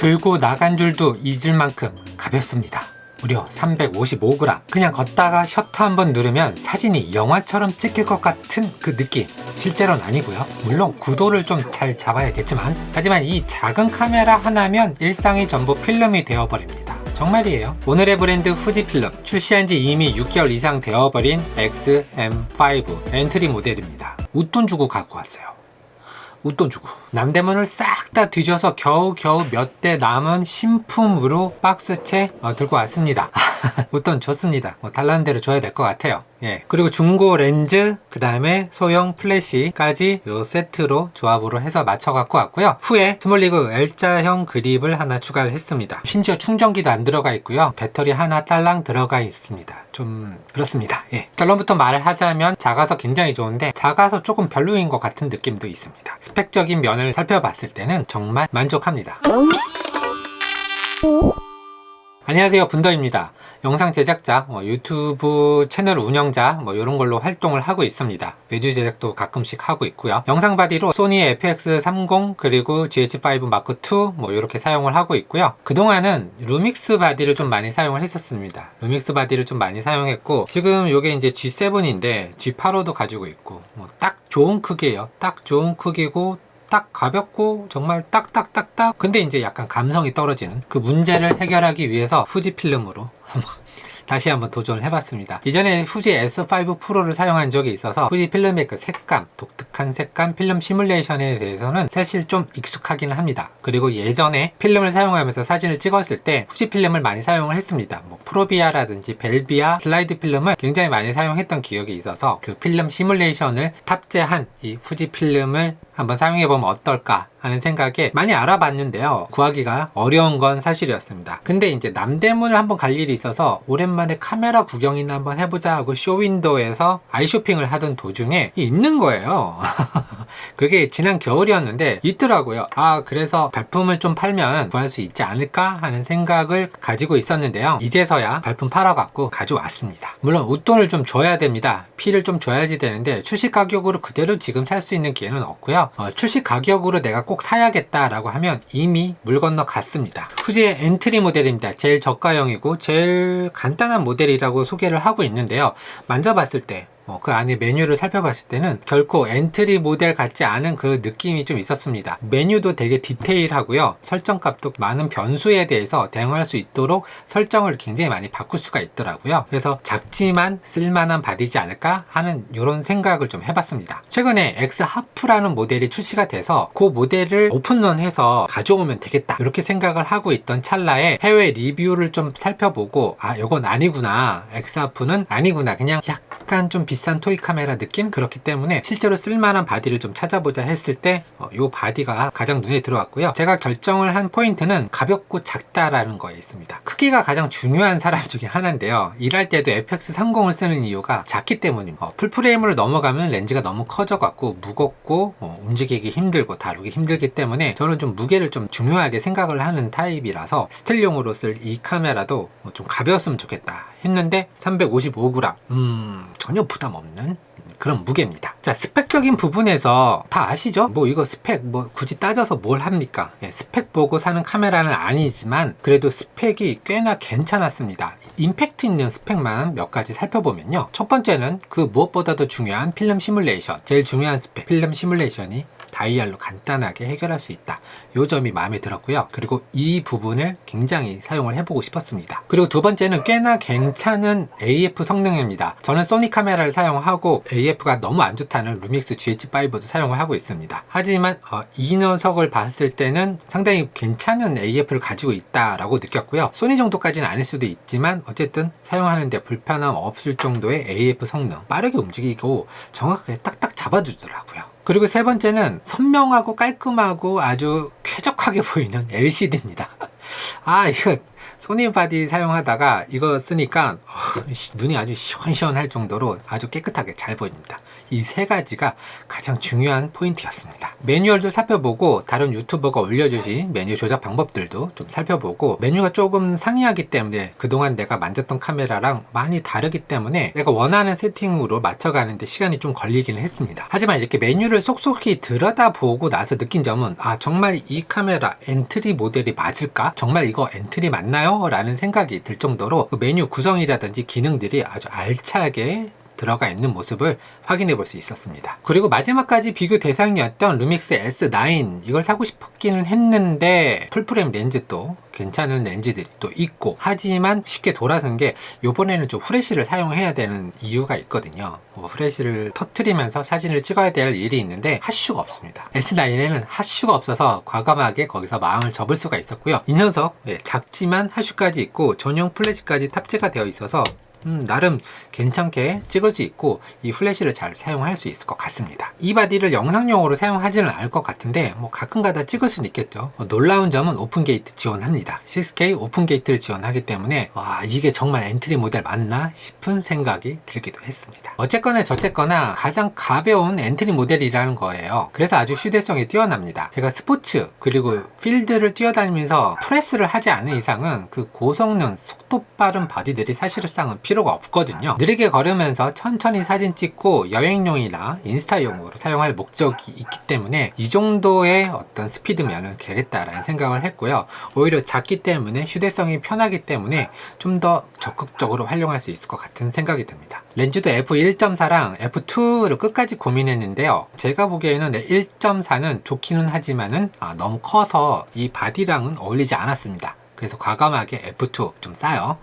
들고 나간 줄도 잊을 만큼 가볍습니다. 무려 355g. 그냥 걷다가 셔터 한번 누르면 사진이 영화처럼 찍힐 것 같은 그 느낌. 실제로는 아니고요. 물론 구도를 좀 잘 잡아야겠지만, 하지만 이 작은 카메라 하나면 일상이 전부 필름이 되어버립니다. 정말이에요. 오늘의 브랜드 후지필름, 출시한 지 이미 6개월 이상 되어버린 XM5 엔트리 모델입니다. 웃돈 주고 갖고 왔어요. 웃돈 주고. 남대문을 싹 다 뒤져서 겨우겨우 몇 대 남은 신품으로 박스채 들고 왔습니다. 웃돈 좋습니다. 달라는 대로 줘야 될 것 같아요. 예. 그리고 중고 렌즈, 그 다음에 소형 플래시까지 요 세트로 조합으로 해서 맞춰 갖고 왔고요. 후에 스몰리그 L자형 그립을 하나 추가를 했습니다. 심지어 충전기도 안 들어가 있고요. 배터리 하나 딸랑 들어가 있습니다. 좀 그렇습니다. 예. 결론부터 말하자면 작아서 굉장히 좋은데 작아서 조금 별로인 것 같은 느낌도 있습니다. 스펙적인 면을 살펴봤을 때는 정말 만족합니다. 안녕하세요, 분더입니다. 영상 제작자, 유튜브 채널 운영자 이런 걸로 활동을 하고 있습니다. 외주 제작도 가끔씩 하고 있고요. 영상 바디로 소니의 FX30 그리고 GH5 마크 2 이렇게 사용을 하고 있고요. 그동안은 루믹스 바디를 좀 많이 사용을 했었습니다. 루믹스 바디를 좀 많이 사용했고, 지금 이게 이제 G7인데 G8호도 가지고 있고 딱 좋은 크기예요. 딱 좋은 크기고 딱 가볍고 정말 딱딱딱딱. 근데 이제 약간 감성이 떨어지는 그 문제를 해결하기 위해서 후지필름으로 다시 한번 도전을 해봤습니다. 이전에 후지 S5 프로를 사용한 적이 있어서 후지필름의 그 색감, 독특한 색감, 필름 시뮬레이션에 대해서는 사실 좀 익숙하기는 합니다. 그리고 예전에 필름을 사용하면서 사진을 찍었을 때 후지필름을 많이 사용을 했습니다. 프로비아라든지 벨비아, 슬라이드 필름을 굉장히 많이 사용했던 기억이 있어서 그 필름 시뮬레이션을 탑재한 이 후지필름을 한번 사용해보면 어떨까 하는 생각에 많이 알아봤는데요. 구하기가 어려운 건 사실이었습니다. 근데 이제 남대문을 한번 갈 일이 있어서 오랜만에 카메라 구경이나 한번 해보자 하고 쇼윈도에서 아이쇼핑을 하던 도중에 있는 거예요. 그게 지난 겨울이었는데 있더라고요. 그래서 발품을 좀 팔면 구할 수 있지 않을까 하는 생각을 가지고 있었는데요. 이제서야 발품 팔아갖고 가져왔습니다. 물론 웃돈을 좀 줘야 됩니다. 피를 좀 줘야지 되는데 출시 가격으로 그대로 지금 살 수 있는 기회는 없고요. 출시 가격으로 내가 꼭 사야겠다라고 하면 이미 물 건너 갔습니다. 후지의 엔트리 모델입니다. 제일 저가형이고 제일 간단한 모델이라고 소개를 하고 있는데요. 만져봤을 때 그 안에 메뉴를 살펴봤을 때는 결코 엔트리 모델 같지 않은 그 느낌이 좀 있었습니다. 메뉴도 되게 디테일하고요. 설정값도 많은 변수에 대해서 대응할 수 있도록 설정을 굉장히 많이 바꿀 수가 있더라고요. 그래서 작지만 쓸만한 바디지 않을까 하는 이런 생각을 좀 해봤습니다. 최근에 X-하프라는 모델이 출시가 돼서 그 모델을 오픈런해서 가져오면 되겠다 이렇게 생각을 하고 있던 찰나에 해외 리뷰를 좀 살펴보고 이건 아니구나, X-하프는 아니구나, 그냥 약간 좀 비싼 토이 카메라 느낌? 그렇기 때문에 실제로 쓸만한 바디를 좀 찾아보자 했을 때 이 바디가 가장 눈에 들어왔고요. 제가 결정을 한 포인트는 가볍고 작다라는 거에 있습니다. 크기가 가장 중요한 사람 중에 하나인데요. 일할 때도 FX30을 쓰는 이유가 작기 때문입니다. 풀프레임으로 넘어가면 렌즈가 너무 커져갖고 무겁고 움직이기 힘들고 다루기 힘들기 때문에 저는 좀 무게를 좀 중요하게 생각을 하는 타입이라서 스틸용으로 쓸 이 카메라도 좀 가벼웠으면 좋겠다 했는데 355g 전혀 부담 없는 그런 무게입니다. 자, 스펙적인 부분에서 다 아시죠? 이거 스펙 굳이 따져서 뭘 합니까? 스펙 보고 사는 카메라는 아니지만 그래도 스펙이 꽤나 괜찮았습니다. 임팩트 있는 스펙만 몇 가지 살펴보면요. 첫 번째는 그 무엇보다도 중요한 필름 시뮬레이션. 제일 중요한 스펙, 필름 시뮬레이션이 다이얼로 간단하게 해결할 수 있다. 이 점이 마음에 들었고요. 그리고 이 부분을 굉장히 사용을 해보고 싶었습니다. 그리고 두 번째는 꽤나 괜찮은 AF 성능입니다. 저는 소니 카메라를 사용하고 AF가 너무 안 좋다는 루믹스 GH5도 사용을 하고 있습니다. 하지만 이 녀석을 봤을 때는 상당히 괜찮은 AF를 가지고 있다라고 느꼈고요. 소니 정도까지는 아닐 수도 있지만 어쨌든 사용하는데 불편함 없을 정도의 AF 성능, 빠르게 움직이고 정확하게 딱딱 잡아주더라고요. 그리고 세 번째는 선명하고 깔끔하고 아주 쾌적하게 보이는 LCD입니다. 이거 소니 바디 사용하다가 이거 쓰니까 눈이 아주 시원시원할 정도로 아주 깨끗하게 잘 보입니다. 이 세 가지가 가장 중요한 포인트였습니다. 매뉴얼도 살펴보고 다른 유튜버가 올려주신 메뉴 조작 방법들도 좀 살펴보고 메뉴가 조금 상이하기 때문에 그동안 내가 만졌던 카메라랑 많이 다르기 때문에 내가 원하는 세팅으로 맞춰가는데 시간이 좀 걸리기는 했습니다. 하지만 이렇게 메뉴를 쏙쏙히 들여다보고 나서 느낀 점은 정말 이 카메라 엔트리 모델이 맞을까? 정말 이거 엔트리 맞나요? 라는 생각이 들 정도로 그 메뉴 구성이라든지 기능들이 아주 알차게 들어가 있는 모습을 확인해 볼 수 있었습니다. 그리고 마지막까지 비교 대상이었던 루믹스 S9 이걸 사고 싶었기는 했는데 풀프레임 렌즈도 괜찮은 렌즈들이 또 있고 하지만 쉽게 돌아선 게 이번에는 좀 후레쉬를 사용해야 되는 이유가 있거든요. 후레쉬를 터트리면서 사진을 찍어야 될 일이 있는데 할 수가 없습니다. S9에는 할 수가 없어서 과감하게 거기서 마음을 접을 수가 있었고요. 이 녀석 작지만 할 수까지 있고 전용 플래시까지 탑재가 되어 있어서 나름 괜찮게 찍을 수 있고 이 플래시를 잘 사용할 수 있을 것 같습니다. 이 바디를 영상용으로 사용하지는 않을 것 같은데 가끔가다 찍을 수는 있겠죠. 놀라운 점은 오픈게이트 지원합니다. 6K 오픈게이트를 지원하기 때문에 이게 정말 엔트리 모델 맞나 싶은 생각이 들기도 했습니다. 어쨌거나 저쨌거나 가장 가벼운 엔트리 모델이라는 거예요. 그래서 아주 휴대성이 뛰어납니다. 제가 스포츠 그리고 필드를 뛰어다니면서 프레스를 하지 않은 이상은 그 고성능 속도 빠른 바디들이 사실상은 필요가 없거든요. 느리게 걸으면서 천천히 사진 찍고 여행용이나 인스타용으로 사용할 목적이 있기 때문에 이 정도의 어떤 스피드면은 되겠다라는 생각을 했고요. 오히려 작기 때문에 휴대성이 편하기 때문에 좀 더 적극적으로 활용할 수 있을 것 같은 생각이 듭니다. 렌즈도 f1.4랑 f2를 끝까지 고민했는데요. 제가 보기에는 1.4는 좋기는 하지만은 너무 커서 이 바디랑은 어울리지 않았습니다. 그래서 과감하게 F2 좀 싸요.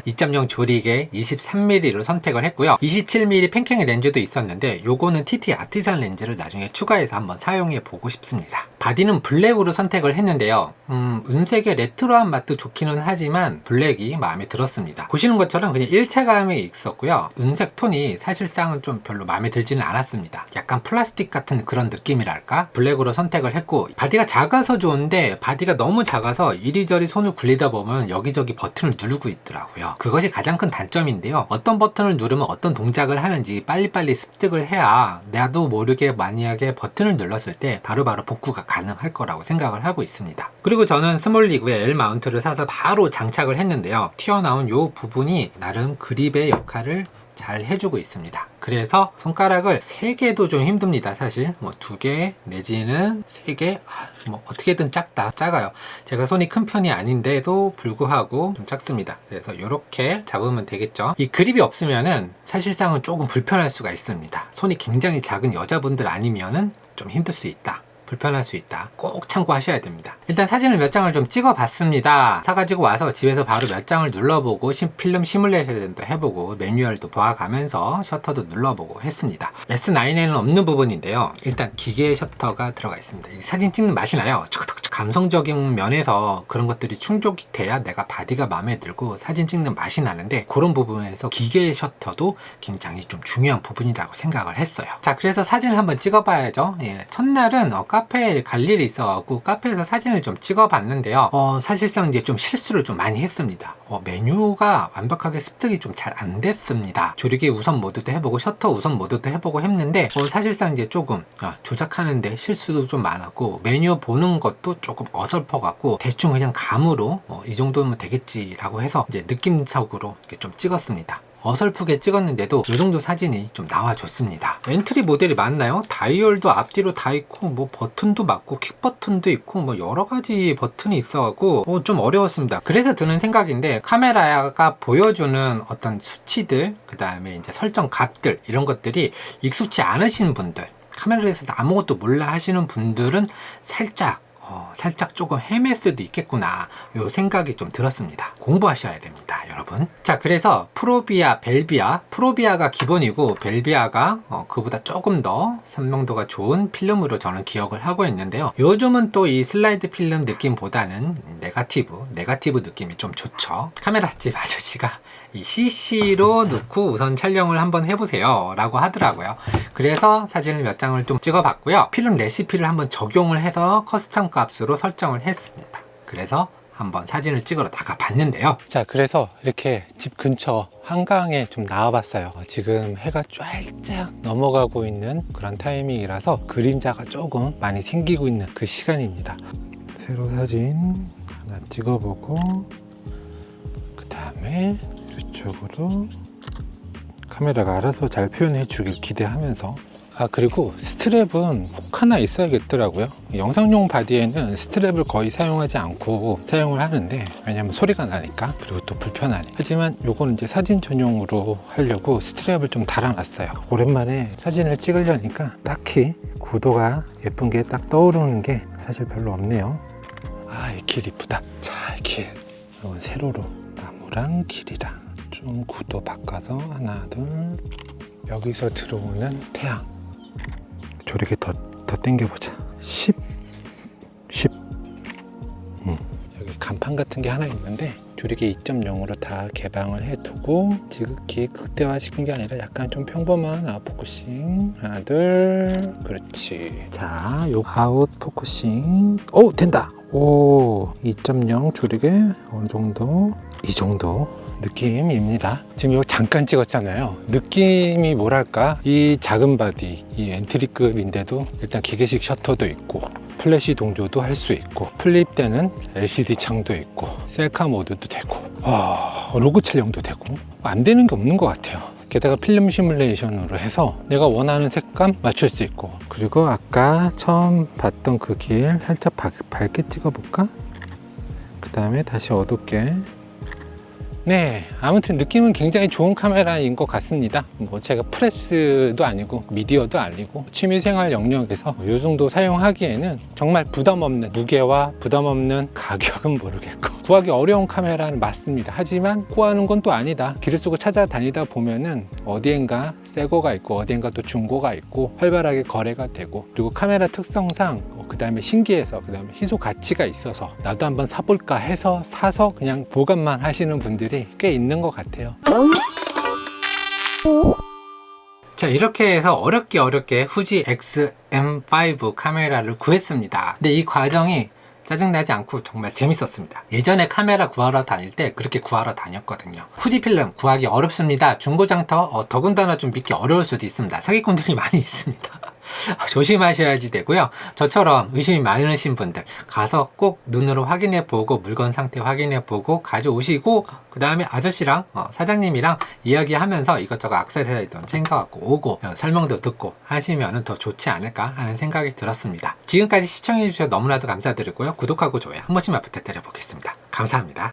2.0 조리개 23mm로 선택을 했고요. 27mm 팽팽 렌즈도 있었는데 요거는 TT 아티산 렌즈를 나중에 추가해서 한번 사용해 보고 싶습니다. 바디는 블랙으로 선택을 했는데요. 은색의 레트로한 맛도 좋기는 하지만 블랙이 마음에 들었습니다. 보시는 것처럼 그냥 일체감이 있었고요. 은색 톤이 사실상은 좀 별로 마음에 들지는 않았습니다. 약간 플라스틱 같은 그런 느낌이랄까? 블랙으로 선택을 했고 바디가 작아서 좋은데 바디가 너무 작아서 이리저리 손을 굴리다 보면 여기저기 버튼을 누르고 있더라고요. 그것이 가장 큰 단점인데요. 어떤 버튼을 누르면 어떤 동작을 하는지 빨리빨리 습득을 해야 나도 모르게 만약에 버튼을 눌렀을 때 바로바로 복구가 가능할 거라고 생각을 하고 있습니다. 그리고 저는 스몰리그의 L 마운트를 사서 바로 장착을 했는데요. 튀어나온 이 부분이 나름 그립의 역할을 잘 해주고 있습니다. 그래서 손가락을 3개도 좀 힘듭니다. 사실 2개 내지는 3개 어떻게든 작아요. 제가 손이 큰 편이 아닌데도 불구하고 좀 작습니다. 그래서 이렇게 잡으면 되겠죠. 이 그립이 없으면은 사실상은 조금 불편할 수가 있습니다. 손이 굉장히 작은 여자분들 아니면은 좀 힘들 수 있다. 불편할 수 있다. 꼭 참고하셔야 됩니다. 일단 사진을 몇 장을 좀 찍어 봤습니다. 사가지고 와서 집에서 바로 몇 장을 눌러보고 필름 시뮬레이션도 해보고 매뉴얼도 봐가면서 셔터도 눌러보고 했습니다. S9에는 없는 부분인데요. 일단 기계 셔터가 들어가 있습니다. 이 사진 찍는 맛이 나요. 감성적인 면에서 그런 것들이 충족이 돼야 내가 바디가 마음에 들고 사진 찍는 맛이 나는데 그런 부분에서 기계 셔터도 굉장히 좀 중요한 부분이라고 생각을 했어요. 자, 그래서 사진을 한번 찍어봐야죠. 첫날은 카페에 갈 일이 있어갖고 카페에서 사진을 좀 찍어봤는데요. 사실상 이제 좀 실수를 좀 많이 했습니다. 메뉴가 완벽하게 습득이 좀 잘 안 됐습니다. 조리개 우선 모드도 해보고 셔터 우선 모드도 해보고 했는데 사실상 이제 조금 조작하는데 실수도 좀 많았고 메뉴 보는 것도 조금 어설퍼갖고 대충 그냥 감으로 이 정도면 되겠지라고 해서 이제 느낌적으로 이렇게 좀 찍었습니다. 어설프게 찍었는데도 이 정도 사진이 좀 나와줬습니다. 엔트리 모델이 맞나요? 다이얼도 앞뒤로 다 있고 버튼도 맞고 킥 버튼도 있고 여러 가지 버튼이 있어갖고 좀 어려웠습니다. 그래서 드는 생각인데 카메라가 보여주는 어떤 수치들 그 다음에 이제 설정 값들 이런 것들이 익숙치 않으신 분들 카메라에서 아무것도 몰라 하시는 분들은 살짝 조금 헤맬 수도 있겠구나 요 생각이 좀 들었습니다. 공부하셔야 됩니다, 여러분. 자, 그래서 프로비아, 벨비아, 프로비아가 기본이고 벨비아가 그보다 조금 더 선명도가 좋은 필름으로 저는 기억을 하고 있는데요. 요즘은 또 이 슬라이드 필름 느낌보다는 네가티브 느낌이 좀 좋죠. 카메라집 아저씨가 이 CC로 넣고 우선 촬영을 한번 해보세요 라고 하더라고요. 그래서 사진을 몇 장을 좀 찍어봤고요. 필름 레시피를 한번 적용을 해서 커스텀 값으로 설정을 했습니다. 그래서 한번 사진을 찍으러 나가 봤는데요. 자, 그래서 이렇게 집 근처 한강에 좀 나와봤어요. 지금 해가 쫙쫙 넘어가고 있는 그런 타이밍이라서 그림자가 조금 많이 생기고 있는 그 시간입니다. 세로 사진 하나 찍어보고 그 다음에 이쪽으로 카메라가 알아서 잘 표현해 주길 기대하면서, 그리고 스트랩은 꼭 하나 있어야겠더라고요. 영상용 바디에는 스트랩을 거의 사용하지 않고 사용을 하는데, 왜냐면 소리가 나니까, 그리고 또 불편하니. 하지만 요거는 이제 사진 전용으로 하려고 스트랩을 좀 달아놨어요. 오랜만에 사진을 찍으려니까 딱히 구도가 예쁜 게 딱 떠오르는 게 사실 별로 없네요. 이 길 이쁘다. 자, 이 길, 이건 세로로 나무랑 길이랑 좀 구도 바꿔서 하나 둘, 여기서 들어오는 태양 조리개 더 당겨보자. 10 여기 간판 같은 게 하나 있는데 조리개 2.0으로 다 개방을 해두고 지극히 극대화시킨 게 아니라 약간 좀 평범한 아웃 포커싱. 하나 둘, 그렇지. 자, 요 아웃 포커싱 된다. 2.0 조리개 어느 정도, 이 정도 느낌입니다. 지금 이거 잠깐 찍었잖아요. 느낌이 뭐랄까, 이 작은 바디, 이 엔트리급인데도 일단 기계식 셔터도 있고 플래시 동조도 할 수 있고 플립되는 LCD 창도 있고 셀카 모드도 되고 로그 촬영도 되고 안 되는 게 없는 것 같아요. 게다가 필름 시뮬레이션으로 해서 내가 원하는 색감 맞출 수 있고, 그리고 아까 처음 봤던 그 길 살짝 밝게 찍어볼까? 그 다음에 다시 어둡게. 네, 아무튼 느낌은 굉장히 좋은 카메라인 것 같습니다. 제가 프레스도 아니고 미디어도 아니고 취미생활 영역에서 이 정도 사용하기에는 정말 부담없는 무게와 부담없는 가격은 모르겠고 구하기 어려운 카메라는 맞습니다. 하지만 구하는 건 또 아니다. 길을 쓰고 찾아다니다 보면은 어디엔가 새 거가 있고 어디엔가 또 중고가 있고 활발하게 거래가 되고, 그리고 카메라 특성상 그 다음에 신기해서, 그 다음에 희소 가치가 있어서 나도 한번 사볼까 해서 사서 그냥 보관만 하시는 분들이 꽤 있는 것 같아요. 자, 이렇게 해서 어렵게 후지 XM5 카메라를 구했습니다. 근데 이 과정이 짜증나지 않고 정말 재밌었습니다. 예전에 카메라 구하러 다닐 때 그렇게 구하러 다녔거든요. 후지 필름 구하기 어렵습니다. 중고장터 더군다나 좀 믿기 어려울 수도 있습니다. 사기꾼들이 많이 있습니다. 조심하셔야지 되고요. 저처럼 의심이 많으신 분들 가서 꼭 눈으로 확인해 보고 물건 상태 확인해 보고 가져오시고, 그 다음에 아저씨랑 사장님이랑 이야기하면서 이것저것 액세서리 좀 챙겨갖고 오고 설명도 듣고 하시면 더 좋지 않을까 하는 생각이 들었습니다. 지금까지 시청해 주셔서 너무나도 감사드리고요. 구독하고 좋아요 한 번씩만 부탁드려 보겠습니다. 감사합니다.